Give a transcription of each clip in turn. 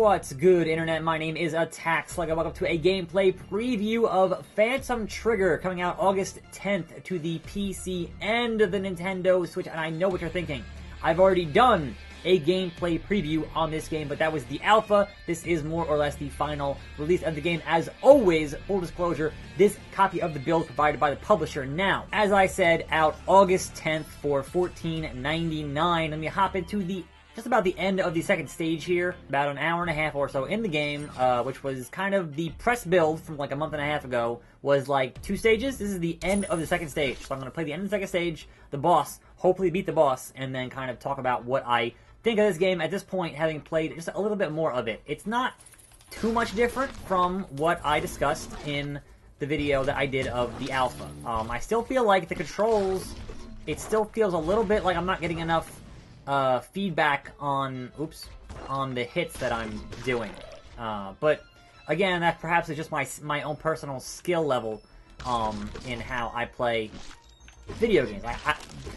What's good, Internet? My name is attackslug, and welcome to a gameplay preview of Phantom Trigger, coming out August 10th to the PC and the Nintendo Switch. And I know what you're thinking. I've already done a gameplay preview on this game, but that was the alpha. This is more or less the final release of the game. As always, full disclosure, this copy of the build provided by the publisher. Now, as I said, out August 10th for $14.99. Let me hop into the just about the end of the second stage here, about an hour and a half or so in the game, which was kind of the press build from like a month and a half ago, was like 2 stages. This is the end of the second stage. So I'm going to play the end of the second stage, the boss, hopefully beat the boss, and then kind of talk about what I think of this game at this point, having played just a little bit more of it. It's not too much different from what I discussed in the video that I did of the alpha. I still feel like the controls, it still feels a little bit like I'm not getting enough feedback on the hits that I'm doing, but again, that perhaps is just my own personal skill level in how I play video games. I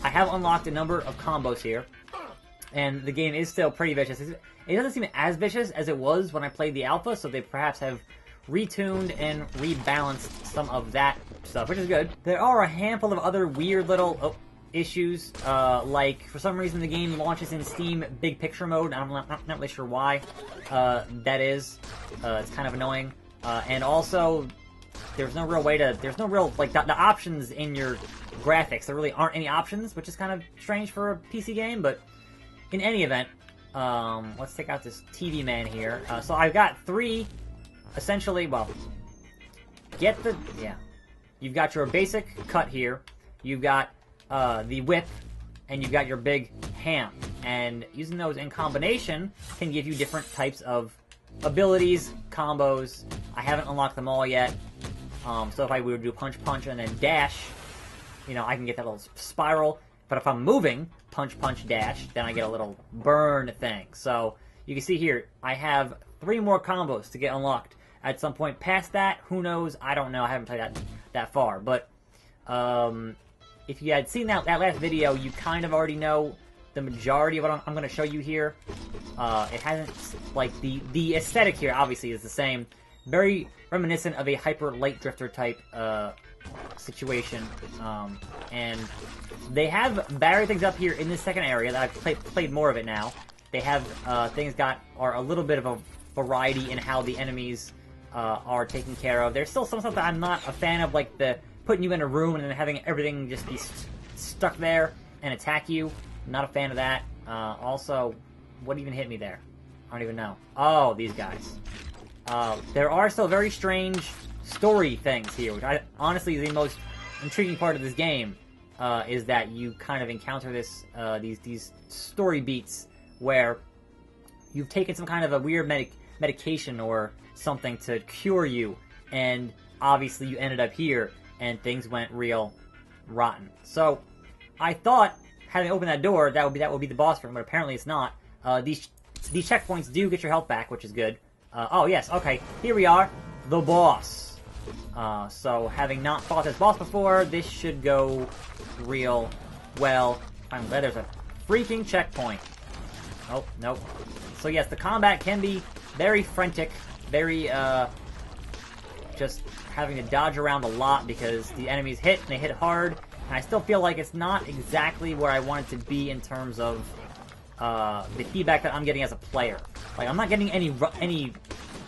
have unlocked a number of combos here, and the game is still pretty vicious. It doesn't seem as vicious as it was when I played the alpha, so they perhaps have retuned and rebalanced some of that stuff, which is good. There are a handful of other weird little issues, like for some reason the game launches in Steam Big Picture mode. I'm not really sure why that is. It's kind of annoying, and also there's no real like the options in your graphics. There really aren't any options, which is kind of strange for a PC game. But in any event, let's take out this TV man here. So I've got 3 essentially. Well, you've got your basic cut here. You've got the whip, and you've got your big ham, and using those in combination can give you different types of abilities, combos. I haven't unlocked them all yet, so if I were to do punch, punch, and then dash, I can get that little spiral, but if I'm moving, punch, punch, dash, then I get a little burn thing. So you can see here, I have 3 more combos to get unlocked. At some point past that, who knows, I don't know, I haven't played that far, but if you had seen that last video, you kind of already know the majority of what I'm going to show you here. It hasn't, like, the aesthetic here obviously is the same. Very reminiscent of a Hyper Light Drifter type situation. And they have varied things up here in this second area that I've played more of it now. They have things are a little bit of a variety in how the enemies are taken care of. There's still some stuff that I'm not a fan of, like the putting you in a room and then having everything just be stuck there and attack you. Not a fan of that. Also, what even hit me there? I don't even know. Oh, these guys. There are still very strange story things here, which honestly is the most intriguing part of this game, is that you kind of encounter these story beats where you've taken some kind of a weird medication or something to cure you, and obviously you ended up here, and things went real rotten. So I thought, having opened that door, that would be the boss room, but apparently it's not. These checkpoints do get your health back, which is good. Oh yes, okay, here we are, the boss. So having not fought this boss before, this should go real well. I'm glad there's a freaking checkpoint. Oh, nope. So yes, the combat can be very frantic, very just having to dodge around a lot because the enemies hit, and they hit hard, and I still feel like it's not exactly where I want it to be in terms of the feedback that I'm getting as a player. Like, I'm not getting any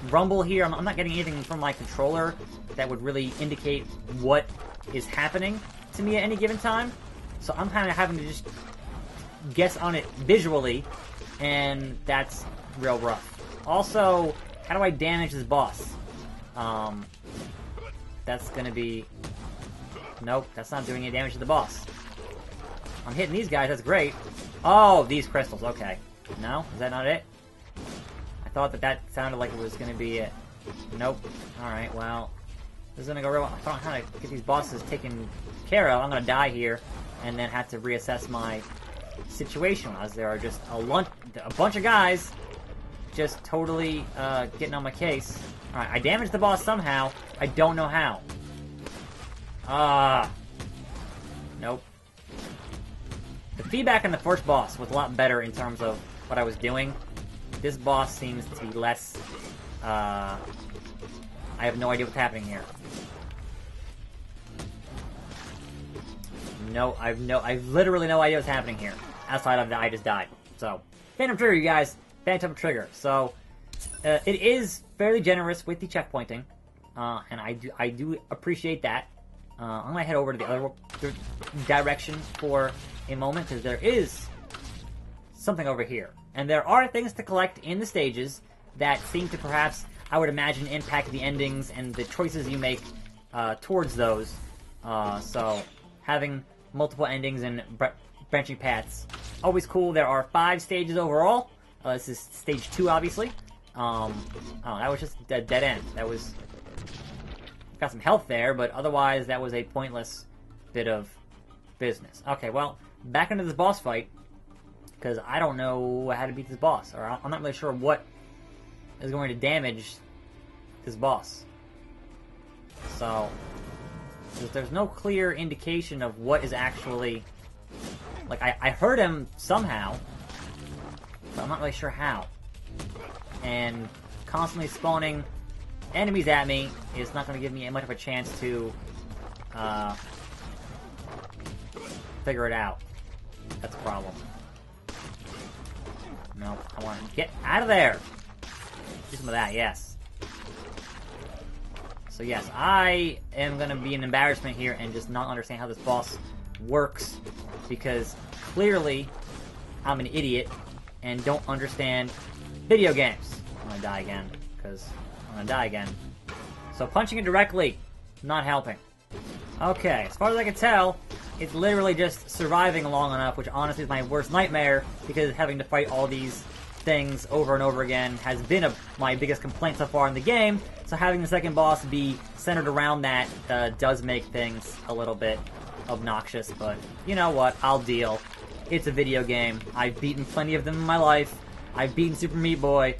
rumble here, I'm not getting anything from my controller that would really indicate what is happening to me at any given time, so I'm kind of having to just guess on it visually, and that's real rough. Also, how do I damage this boss? That's gonna be... Nope, that's not doing any damage to the boss. I'm hitting these guys, that's great. Oh, these crystals, okay. No? Is that not it? I thought that sounded like it was gonna be it. Nope. Alright, well... This is gonna go real... I don't know how to get these bosses taken care of. I'm gonna die here, and then have to reassess my situation, as there are just a bunch of guys just totally getting on my case. Alright, I damaged the boss somehow. I don't know how. Nope. The feedback on the first boss was a lot better in terms of what I was doing. this boss seems to be less, I have no idea what's happening here. I've literally no idea what's happening here. Outside of that, I just died. So, Phantom Trigger, you guys. Phantom Trigger. So, it is fairly generous with the checkpointing, and I do appreciate that. I'm gonna head over to the other direction for a moment, because there is something over here. And there are things to collect in the stages that seem to perhaps, I would imagine, impact the endings and the choices you make towards those. So, having multiple endings and branching paths, always cool. There are 5 stages overall. This is stage 2, obviously. Oh, that was just a dead end. That was... Got some health there, but otherwise that was a pointless bit of business. Okay, well, back into this boss fight, because I don't know how to beat this boss, or I'm not really sure what is going to damage this boss. So, there's no clear indication of what is actually... Like, I heard him somehow, but I'm not really sure how. And constantly spawning enemies at me is not going to give me much of a chance to figure it out. That's a problem. No, I want to get out of there! Do some of that, yes. So yes, I am going to be an embarrassment here and just not understand how this boss works, because clearly I'm an idiot and don't understand video games. I'm going to die again, because I'm going to die again. So punching it directly, not helping. Okay, as far as I can tell, it's literally just surviving long enough, which honestly is my worst nightmare, because having to fight all these things over and over again has been my biggest complaint so far in the game. So having the second boss be centered around that does make things a little bit obnoxious, but you know what, I'll deal. It's a video game. I've beaten plenty of them in my life. I've beaten Super Meat Boy.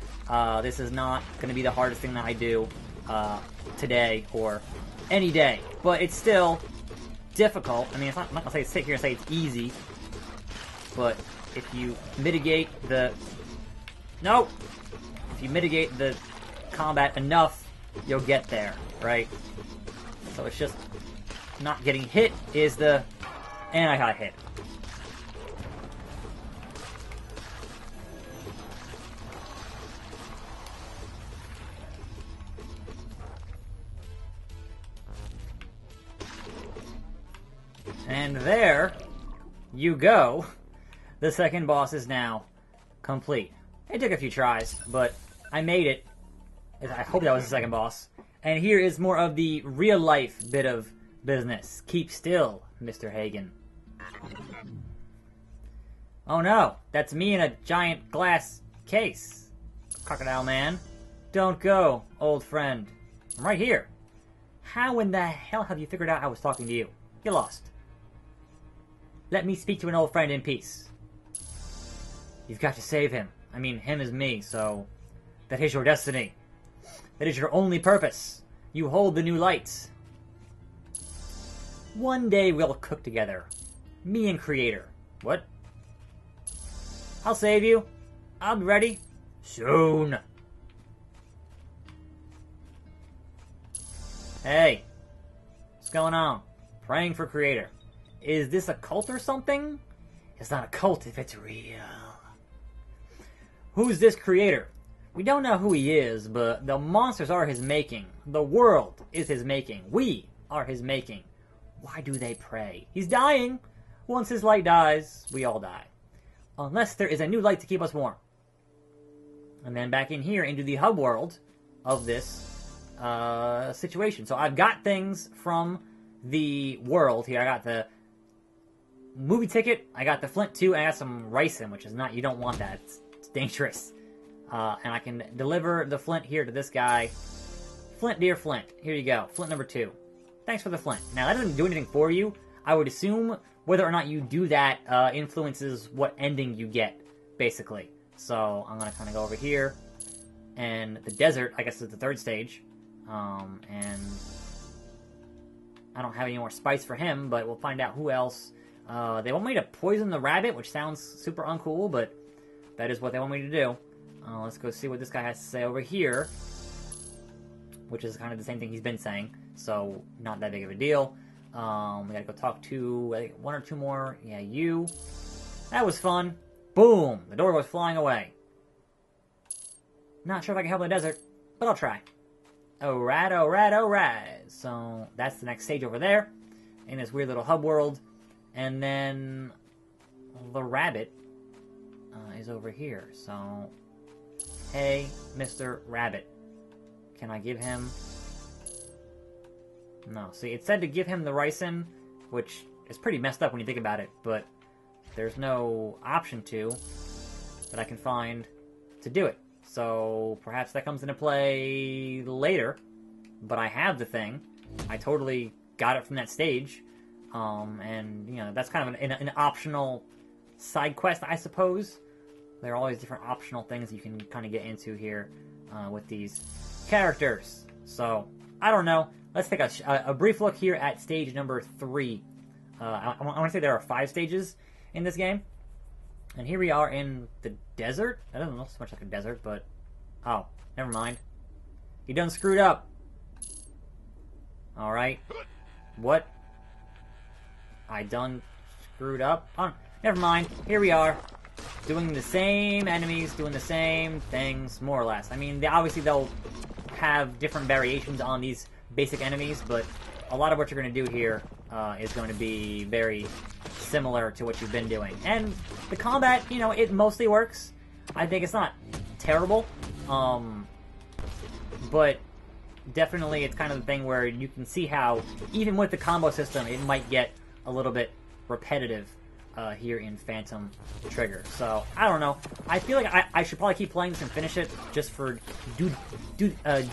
This is not going to be the hardest thing that I do today or any day, but it's still difficult. I mean, I'm not going to sit here and say it's easy, but if you mitigate the... Nope! If you mitigate the combat enough, you'll get there, right? So it's just not getting hit is the... And I got hit. And there you go. The second boss is now complete. It took a few tries, but I made it. I hope that was the second boss. And here is more of the real-life bit of business. Keep still, Mr. Hagen. Oh no, that's me in a giant glass case. Crocodile Man. Don't go, old friend. I'm right here. How in the hell have you figured out I was talking to you? Get lost. Let me speak to an old friend in peace. You've got to save him. I mean, him is me, so... That is your destiny. That is your only purpose. You hold the new light. One day we'll cook together. Me and Creator. What? I'll save you. I'll be ready. Soon. Hey. What's going on? Praying for Creator. Is this a cult or something? It's not a cult if it's real. Who's this Creator? We don't know who he is, but the monsters are his making. The world is his making. We are his making. Why do they pray? He's dying. Once his light dies, we all die. Unless there is a new light to keep us warm. And then back in here into the hub world of this situation. So I've got things from the world here. I got the movie ticket, I got the flint too, and I got some ricin, which is not, you don't want that. It's dangerous. And I can deliver the flint here to this guy. Flint, dear Flint. Here you go. Flint number 2. Thanks for the flint. Now, that doesn't do anything for you. I would assume whether or not you do that influences what ending you get, basically. So, I'm going to kind of go over here. And the desert, I guess, is the 3rd stage. And I don't have any more spice for him, but we'll find out who else. They want me to poison the rabbit, which sounds super uncool, but that is what they want me to do. Let's go see what this guy has to say over here, which is kind of the same thing he's been saying, so not that big of a deal. We gotta go talk to, I think, one or two more. Yeah, you. That was fun. Boom! The door goes flying away. Not sure if I can help in the desert, but I'll try. Alright, alright, alright. So, that's the next stage over there, in this weird little hub world. And then, the rabbit is over here. So, hey, Mr. Rabbit. Can I give him... No, see, it said to give him the ricin, which is pretty messed up when you think about it, but there's no option to that I can find to do it. So perhaps that comes into play later, but I have the thing. I totally got it from that stage, and, you know, that's kind of an optional side quest, I suppose. There are always different optional things you can kind of get into here with these characters. So, I don't know. Let's take a brief look here at stage number 3. I want to say there are 5 stages in this game. And here we are in the desert. That doesn't look so much like a desert, but... Oh, never mind. You done screwed up. Alright. What? I done screwed up? Oh, never mind. Here we are. Doing the same enemies, doing the same things, more or less. I mean, obviously they'll have different variations on these basic enemies, but a lot of what you're going to do here is going to be very similar to what you've been doing. And the combat, you know, it mostly works. I think it's not terrible, but definitely it's kind of the thing where you can see how, even with the combo system, it might get a little bit repetitive here in Phantom Trigger. So, I don't know. I feel like I should probably keep playing this and finish it just for due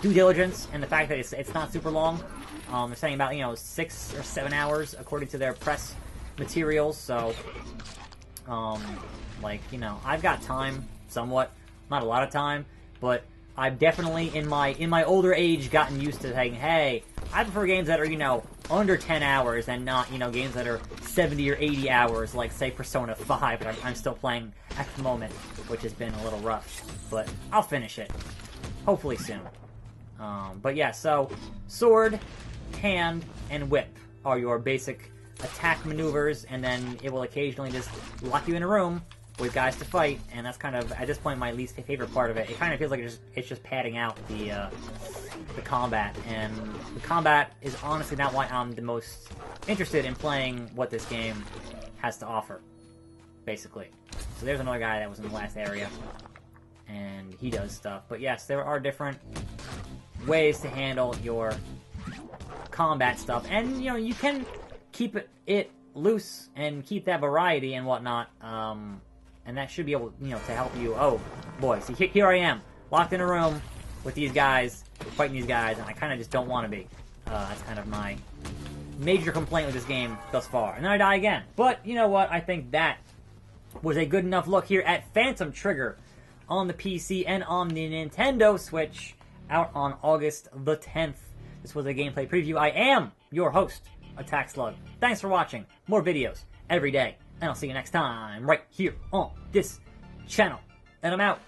diligence and the fact that it's not super long. They're saying about, you know, 6 or 7 hours according to their press materials. So, like, you know, I've got time somewhat. Not a lot of time, but I've definitely in my older age gotten used to saying, hey, I prefer games that are, you know, under 10 hours and not, you know, games that are 70 or 80 hours, like, say, Persona 5, that I'm still playing at the moment, which has been a little rough. But I'll finish it. Hopefully soon. But yeah, so, sword, hand, and whip are your basic attack maneuvers, and then it will occasionally just lock you in a room with guys to fight, and that's kind of, at this point, my least favorite part of it. It kind of feels like it's just padding out the combat, and the combat is honestly not why I'm the most interested in playing what this game has to offer, basically. So there's another guy that was in the last area, and he does stuff. But yes, there are different ways to handle your combat stuff, and, you know, you can keep it loose and keep that variety and whatnot, and that should be able, you know, to help you. Oh, boy. See, here I am, locked in a room with these guys, fighting these guys, and I kind of just don't want to be. That's kind of my major complaint with this game thus far. And then I die again. But, you know what? I think that was a good enough look here at Phantom Trigger on the PC and on the Nintendo Switch, out on August the 10th. This was a gameplay preview. I am your host, attackslug. Thanks for watching. More videos every day. And I'll see you next time, right here on this channel. And I'm out.